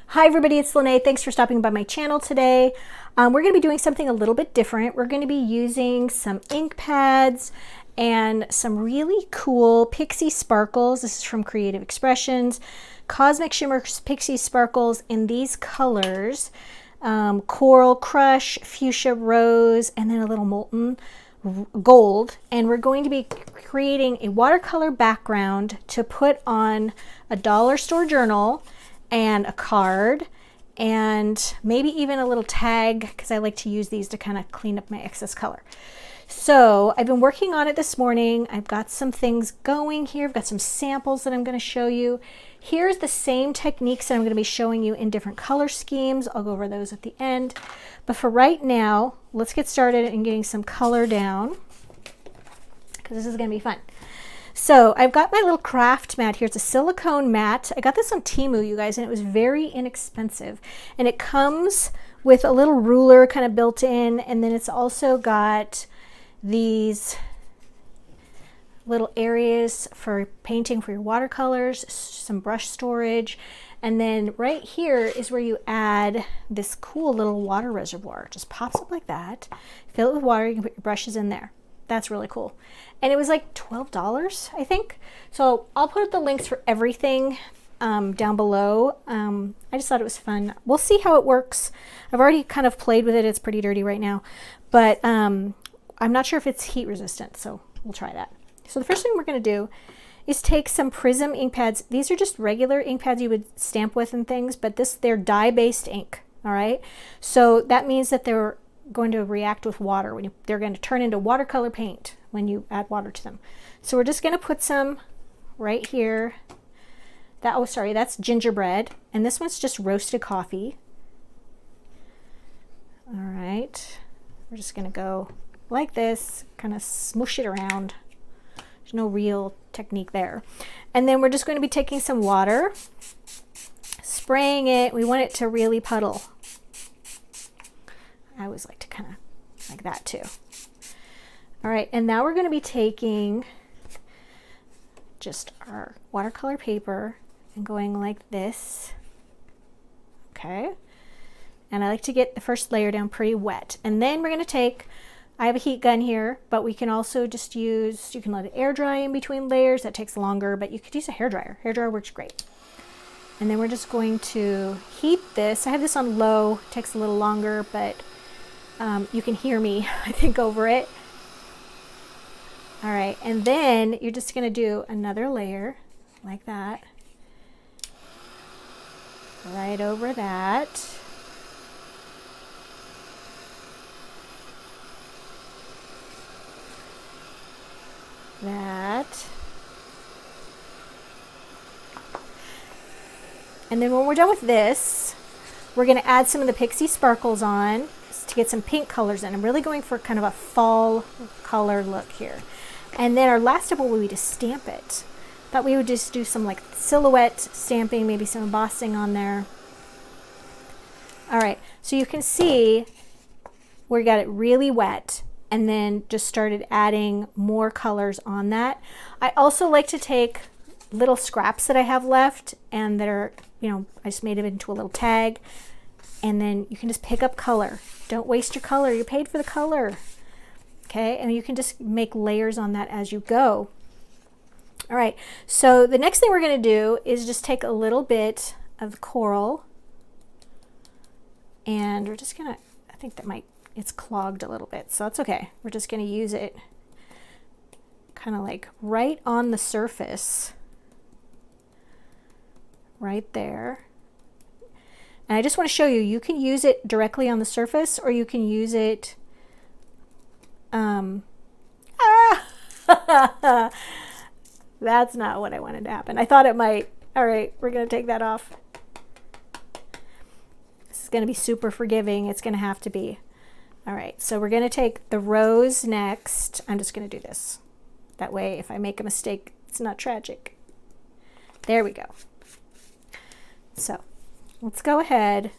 Hi everybody, it's Lene. Thanks for stopping by my channel today. We're going to be doing something a little bit different. We're going to be using some ink pads and some really cool Pixie Sparkles. This is from Creative Expressions. Cosmic Shimmer Pixie Sparkles in these colors. Coral Crush, Fuchsia Rose, and then a little molten gold. And we're going to be creating a watercolor background to put on a dollar store journal and a card, and maybe even a little tag, because I like to use these to kind of clean up my excess color. So I've been working on it this morning. I've got some things going here. I've got some samples that I'm going to show you. Here's the same techniques that I'm going to be showing you in different color schemes. I'll go over those at the end. But for right now, let's get started in getting some color down, because this is going to be fun. So I've got my little craft mat here. It's a silicone mat. I got this on Temu, you guys, and it was very inexpensive. And it comes with a little ruler kind of built in, and then it's also got these little areas for painting for your watercolors, some brush storage, and then right here is where you add this cool little water reservoir. It just pops up like that. Fill it with water. You can put your brushes in there. That's really cool. And it was like $12, I think. So I'll put the links for everything down below. I just thought it was fun. We'll see how it works. I've already kind of played with it. It's pretty dirty right now, but I'm not sure if it's heat resistant, so we'll try that. So the first thing we're going to do is take some Prism ink pads. These are just regular ink pads you would stamp with and things, but they're dye-based ink, all right? So that means that they're going to react with water. They're going to turn into watercolor paint when you add water to them. So we're just going to put some right here. That's gingerbread, and this one's just roasted coffee. All right, we're just going to go like this, kind of smoosh it around. There's no real technique there. And then we're just going to be taking some water, spraying it. We want it to really puddle. I always like to kind of like that too. All right, and now we're going to be taking just our watercolor paper and going like this. Okay. And I like to get the first layer down pretty wet. And then we're going to take, I have a heat gun here, but we can also just use, you can let it air dry in between layers. That takes longer, but you could use a hairdryer. Hairdryer works great. And then we're just going to heat this. I have this on low, it takes a little longer, but you can hear me, I think, over it. All right, and then you're just going to do another layer like that, right over that. That. And then when we're done with this, we're going to add some of the Pixie Sparkles on to get some pink colors in. I'm really going for kind of a fall color look here. And then our last step will be to stamp it. Thought we would just do some like silhouette stamping, maybe some embossing on there. All right, so you can see we got it really wet and then just started adding more colors on that. I also like to take little scraps that I have left and that are, I just made it into a little tag, and then you can just pick up color. Don't waste your color. You paid for the color. Okay, and you can just make layers on that as you go. All right, so the next thing we're going to do is just take a little bit of coral, and we're just going to, I think it's clogged a little bit, so that's okay. We're just going to use it kind of like right on the surface, right there. And I just want to show you, you can use it directly on the surface, or you can use it that's not what I wanted to happen. I thought it might. All right, we're going to take that off. This is going to be super forgiving. It's going to have to be. All right, so we're going to take the rose next. I'm just going to do this. That way, if I make a mistake, it's not tragic. There we go. So let's go ahead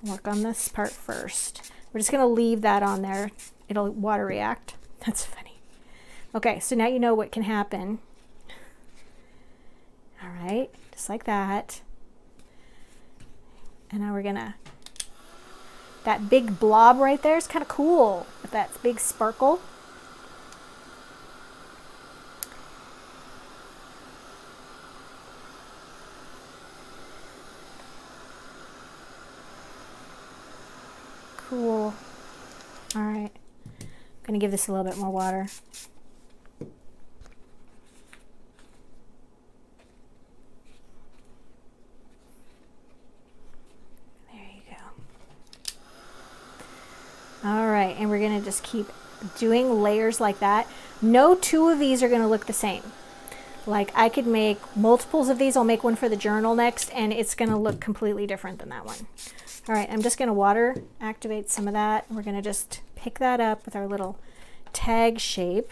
and work on this part first. We're just going to leave that on there. It'll water react. That's funny. Okay, so now you know what can happen. All right, just just like that. And now we're gonna, that big blob right there is kind of cool with that big sparkle. Cool. All right, I'm gonna give this a little bit more water. All right, and we're gonna just keep doing layers like that. No two of these are gonna look the same. Like I could make multiples of these. I'll make one for the journal next, and it's gonna look completely different than that one. All right, I'm just gonna water activate some of that. We're gonna just pick that up with our little tag shape.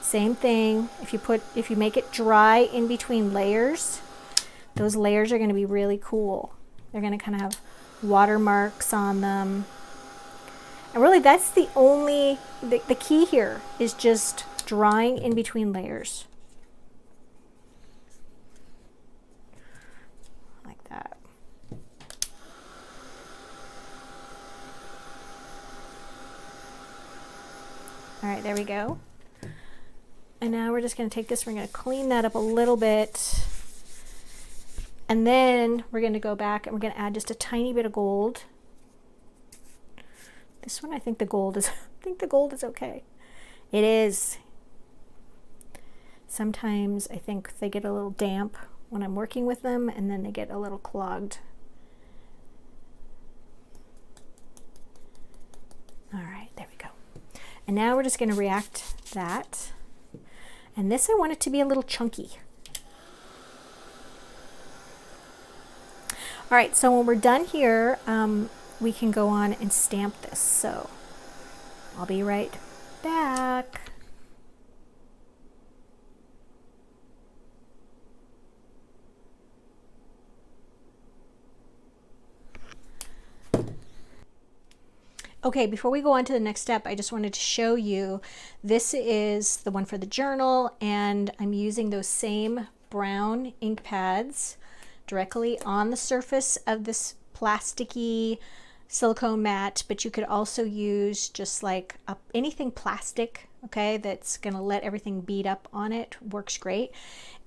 Same thing, if you make it dry in between layers, those layers are gonna be really cool. They're going to kind of have watermarks on them. And really that's the only, the key here is just drawing in between layers. Like that. All right, there we go. And now we're just going to take this, we're going to clean that up a little bit. And then we're going to go back and we're going to add just a tiny bit of gold. This one, I think the gold is okay. It is. Sometimes I think they get a little damp when I'm working with them, and then they get a little clogged. All right, there we go. And now we're just going to react that. And this, I want it to be a little chunky. All right, so when we're done here, we can go on and stamp this. So I'll be right back. Okay, before we go on to the next step, I just wanted to show you, this is the one for the journal, and I'm using those same brown ink pads directly on the surface of this plasticky silicone mat, but you could also use just like anything plastic, okay, that's gonna let everything bead up on it. Works great.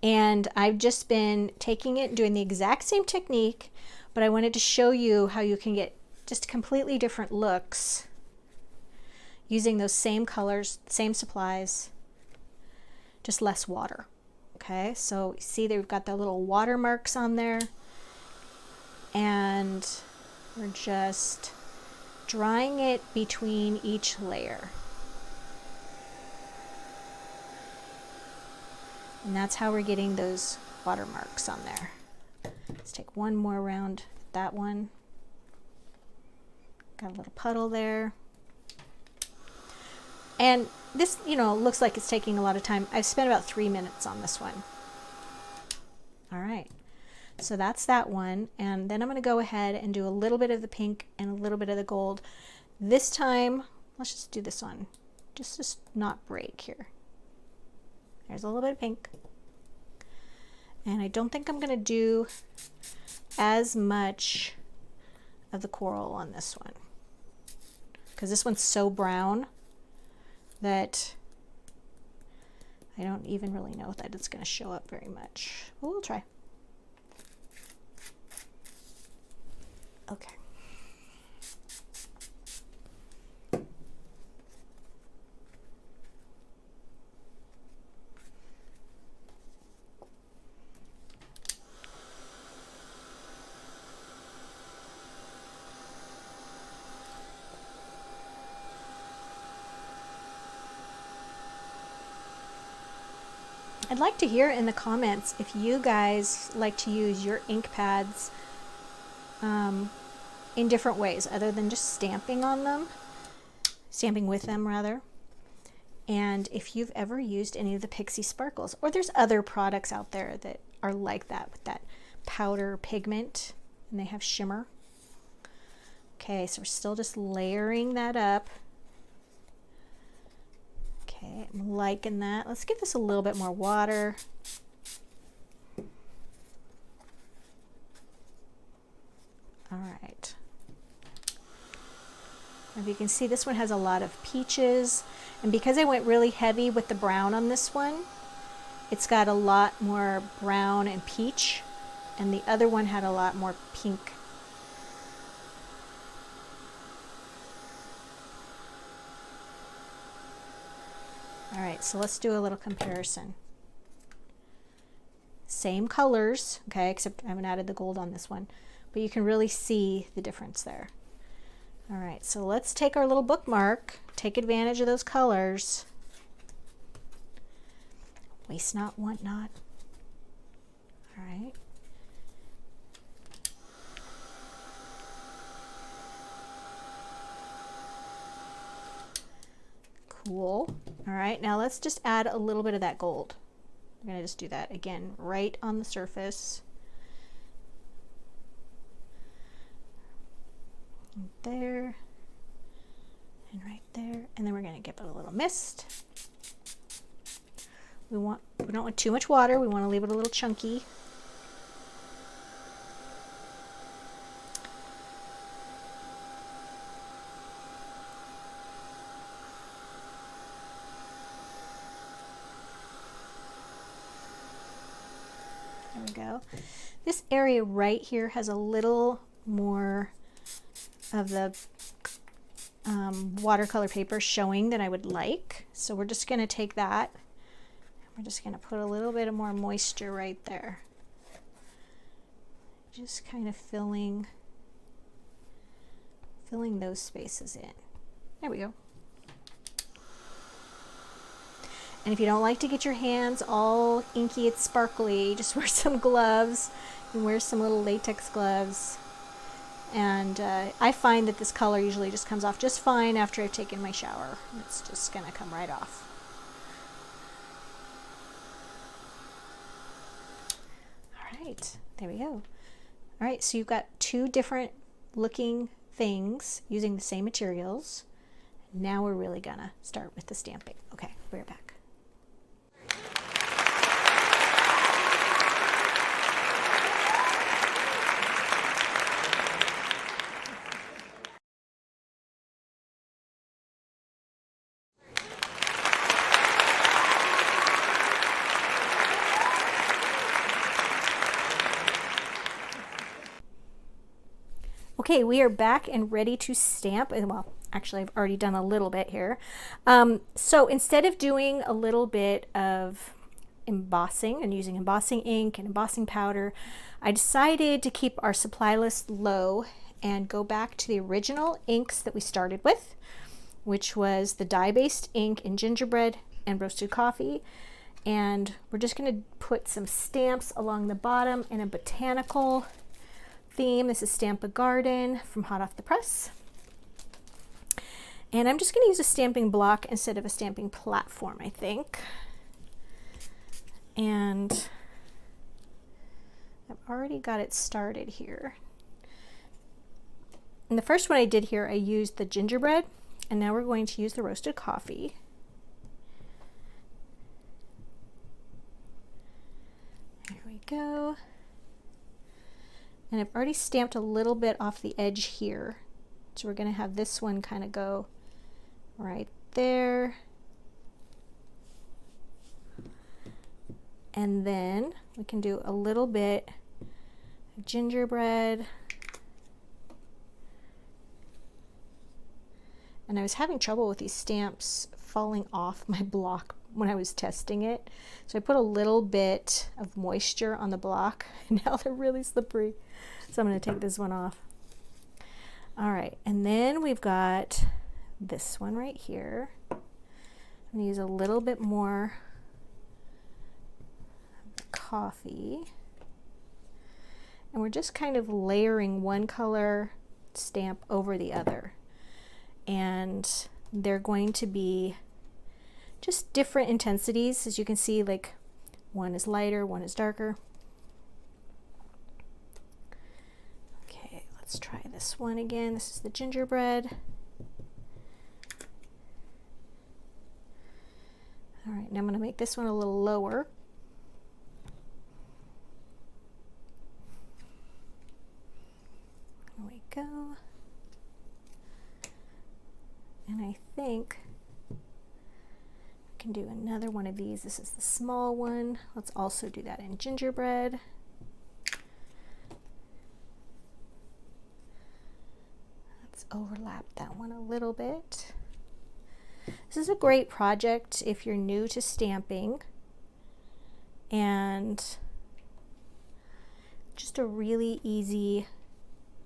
And I've just been taking it and doing the exact same technique, but I wanted to show you how you can get just completely different looks using those same colors, same supplies, just less water. Okay, so see they've got the little watermarks on there, and we're just drawing it between each layer. And that's how we're getting those watermarks on there. Let's take one more round at that one. Got a little puddle there. And this, you know, looks like it's taking a lot of time. I've spent about 3 minutes on this one. All right, so that's that one. And then I'm gonna go ahead and do a little bit of the pink and a little bit of the gold. This time, let's just do this one. Just not break here. There's a little bit of pink. And I don't think I'm gonna do as much of the coral on this one, because this one's so brown that I don't even really know that it's going to show up very much. But we'll try. Okay. I'd like to hear in the comments if you guys like to use your ink pads in different ways other than just stamping on them, stamping with them rather. And if you've ever used any of the Pixie Sparkles, or there's other products out there that are like that with that powder pigment and they have shimmer. Okay, so we're still just layering that up. Okay. Okay, I'm liking that. Let's give this a little bit more water. All right. If you can see, this one has a lot of peaches, and because I went really heavy with the brown on this one, it's got a lot more brown and peach, and the other one had a lot more pink. All right, so let's do a little comparison. Same colors, okay, except I haven't added the gold on this one, but you can really see the difference there. All right, so let's take our little bookmark, take advantage of those colors. Waste not, want not. All right. Cool. All right, now let's just add a little bit of that gold. We're gonna just do that again, right on the surface. Right there, and right there, and then we're gonna give it a little mist. We don't want too much water. We want to leave it a little chunky. There we go. This area right here has a little more of the watercolor paper showing that I would like. So we're just going to take that. We're just going to put a little bit of more moisture right there. Just kind of filling those spaces in. There we go. And if you don't like to get your hands all inky and sparkly, just wear some gloves. You can wear some little latex gloves. And I find that this color usually just comes off just fine after I've taken my shower. It's just going to come right off. All right, there we go. All right, so you've got two different looking things using the same materials. Now we're really gonna start with the stamping. Okay, we're back. Okay, we are back and ready to stamp. And well, actually I've already done a little bit here. So instead of doing a little bit of embossing and using embossing ink and embossing powder, I decided to keep our supply list low and go back to the original inks that we started with, which was the dye-based ink in gingerbread and roasted coffee. And we're just going to put some stamps along the bottom in a botanical theme. This is Stamp a Garden from Hot Off the Press. And I'm just going to use a stamping block instead of a stamping platform, I think. And I've already got it started here. And the first one I did here, I used the gingerbread, and now we're going to use the roasted coffee. There we go. And I've already stamped a little bit off the edge here. So we're going to have this one kind of go right there. And then we can do a little bit of gingerbread. And I was having trouble with these stamps falling off my block when I was testing it. So I put a little bit of moisture on the block, and now they're really slippery. So I'm going to take this one off. All right, and then we've got this one right here. I'm going to use a little bit more coffee. And we're just kind of layering one color stamp over the other. And they're going to be just different intensities. As you can see, like one is lighter, one is darker. Okay, let's try this one again. This is the gingerbread. All right, now I'm going to make this one a little lower. There we go. And I think I can do another one of these. This is the small one. Let's also do that in gingerbread. Let's overlap that one a little bit. This is a great project if you're new to stamping, and just a really easy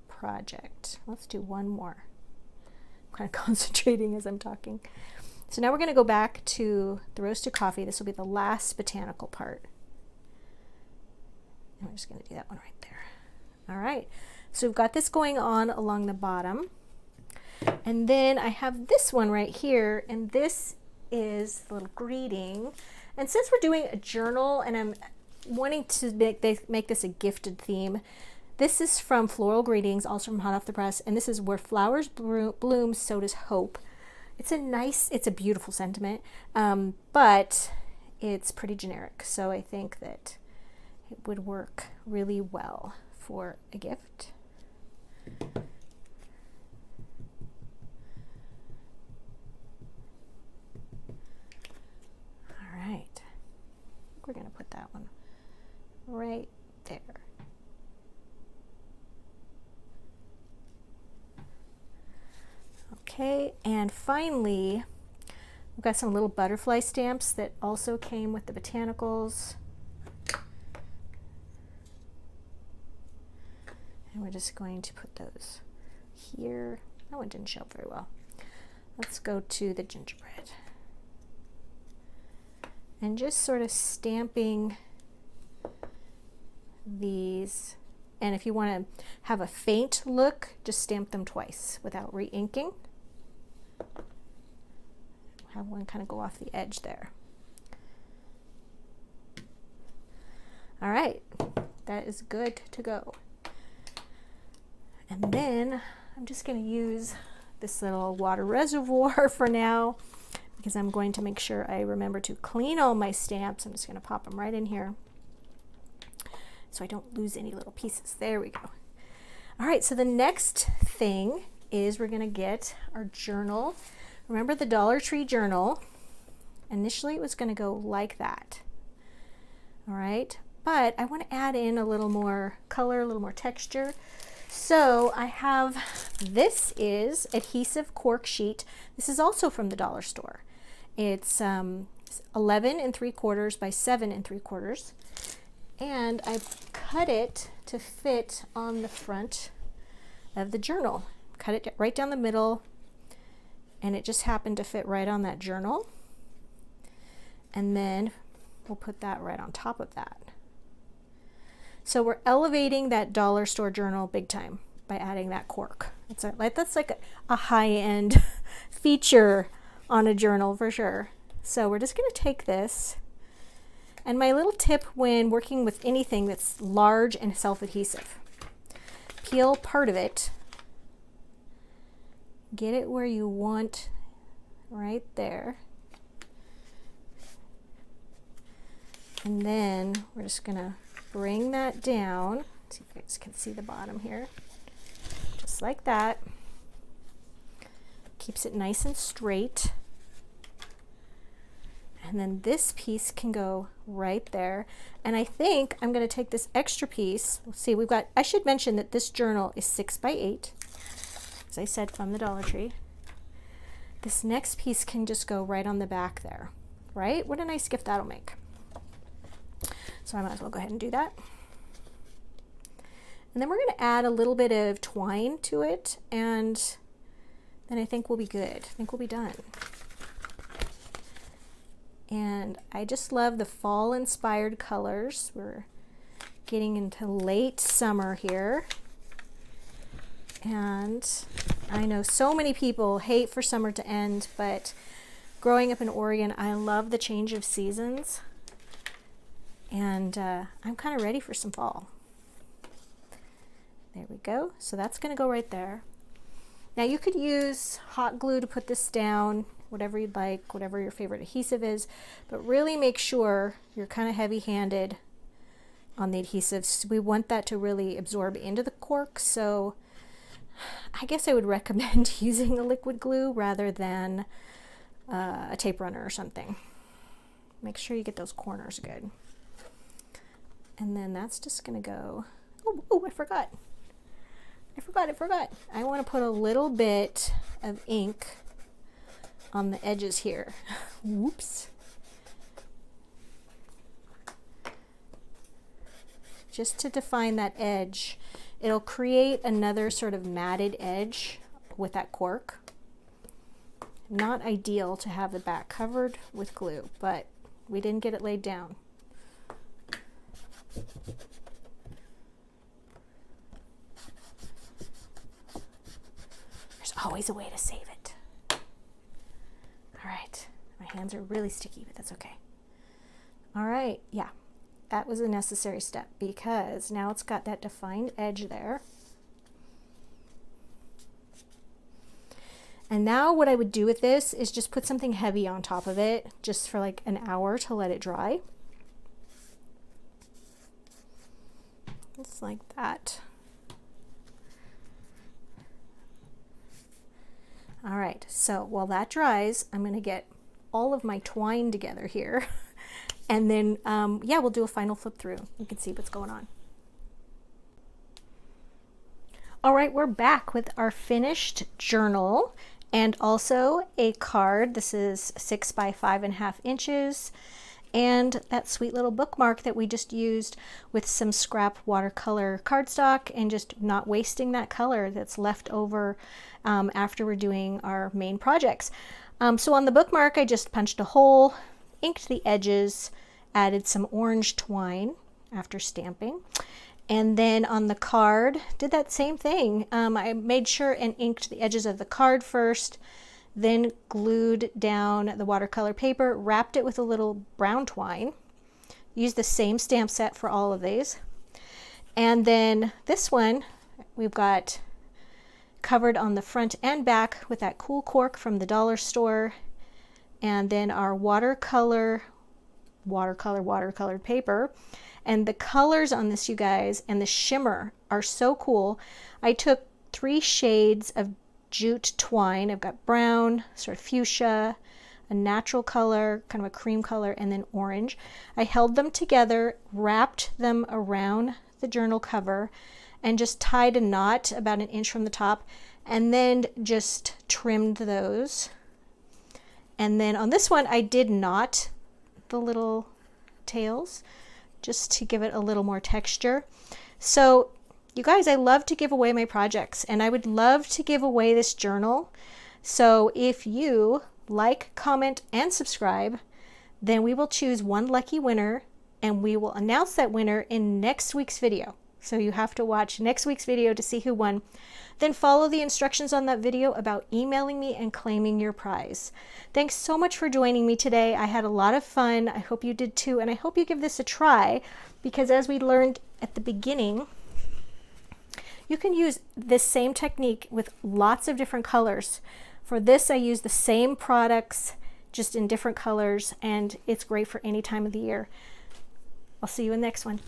project. Let's do one more. I'm kind of concentrating as I'm talking. So now we're going to go back to the roasted coffee. This will be the last botanical part. And we're just going to do that one right there. All right. So we've got this going on along the bottom. And then I have this one right here, and this is the little greeting. And since we're doing a journal and I'm wanting to make this a gifted theme, this is from Floral Greetings, also from Hot Off the Press, and this is where flowers bloom, so does hope. It's a beautiful sentiment, but it's pretty generic, so I think that it would work really well for a gift. All right, we're going to put that one right there. Okay, and finally, we've got some little butterfly stamps that also came with the Botanicals. And we're just going to put those here. That one didn't show up very well. Let's go to the gingerbread. And just sort of stamping these. And if you want to have a faint look, just stamp them twice without re-inking. Have one kind of go off the edge there. All right, that is good to go. And then I'm just going to use this little water reservoir for now, because I'm going to make sure I remember to clean all my stamps. I'm just going to pop them right in here so I don't lose any little pieces. There we go. All right, so the next thing is we're going to get our journal. Remember the Dollar Tree journal? Initially it was going to go like that. All right, but I want to add in a little more color, a little more texture. So I have, this is Adhesive Cork sheet. This is also from the dollar store. It's 11 3/4 by 7 3/4. And I've cut it to fit on the front of the journal. Cut it right down the middle, and it just happened to fit right on that journal. And then we'll put that right on top of that. So we're elevating that dollar store journal big time by adding that cork. That's like a high-end feature on a journal for sure. So we're just going to take this. And my little tip when working with anything that's large and self-adhesive, peel part of it, get it where you want, right there. And then we're just gonna bring that down. See if you guys can see the bottom here. Just like that. Keeps it nice and straight. And then this piece can go right there. And I think I'm going to take this extra piece. Let's see, we've got, I should mention that this journal is 6 by 8, as I said, from the Dollar Tree. This next piece can just go right on the back there, right? What a nice gift that'll make. So I might as well go ahead and do that. And then we're going to add a little bit of twine to it, and then I think we'll be good. I think we'll be done. And I just love the fall inspired colors. We're getting into late summer here. And I know so many people hate for summer to end, but growing up in Oregon, I love the change of seasons. And I'm kind of ready for some fall. There we go. So that's going to go right there. Now you could use hot glue to put this down. whatever you'd like, whatever your favorite adhesive is, but really make sure you're kind of heavy-handed on the adhesives. We want that to really absorb into the cork, so I guess I would recommend using a liquid glue rather than a tape runner or something. Make sure you get those corners good. And then that's just gonna go, oh, I forgot. I want to put a little bit of ink on the edges here. Whoops. Just to define that edge. It'll create another sort of matted edge with that cork. Not ideal to have the back covered with glue, but we didn't get it laid down. There's always a way to save it. All right, my hands are really sticky, but that's okay. All right, yeah, that was a necessary step because now it's got that defined edge there. And now what I would do with this is just put something heavy on top of it just for like an hour to let it dry. Just like that. All right, so while that dries, I'm going to get all of my twine together here. And then, yeah, we'll do a final flip through. You can see what's going on. All right, we're back with our finished journal and also a card. This is 6 by 5.5 inches. And that sweet little bookmark that we just used with some scrap watercolor cardstock and just not wasting that color that's left over after we're doing our main projects. So on the bookmark, I just punched a hole, inked the edges, added some orange twine after stamping. And then on the card, did that same thing. I made sure and inked the edges of the card first, then glued down the watercolor paper, wrapped it with a little brown twine, used the same stamp set for all of these. And then this one, we've got covered on the front and back with that cool cork from the dollar store. And then our watercolored paper. And the colors on this, you guys, and the shimmer are so cool. I took 3 shades of jute twine. I've got brown, sort of fuchsia, a natural color, kind of a cream color, and then orange. I held them together, wrapped them around the journal cover, and just tied a knot about 1 inch from the top, and then just trimmed those. And then on this one, I did knot the little tails just to give it a little more texture. So you guys, I love to give away my projects, and I would love to give away this journal. So if you like, comment, and subscribe, then we will choose one lucky winner, and we will announce that winner in next week's video. So you have to watch next week's video to see who won. Then follow the instructions on that video about emailing me and claiming your prize. Thanks so much for joining me today. I had a lot of fun. I hope you did too, and I hope you give this a try, because as we learned at the beginning, you can use this same technique with lots of different colors. For this, I use the same products, just in different colors, and it's great for any time of the year. I'll see you in the next one.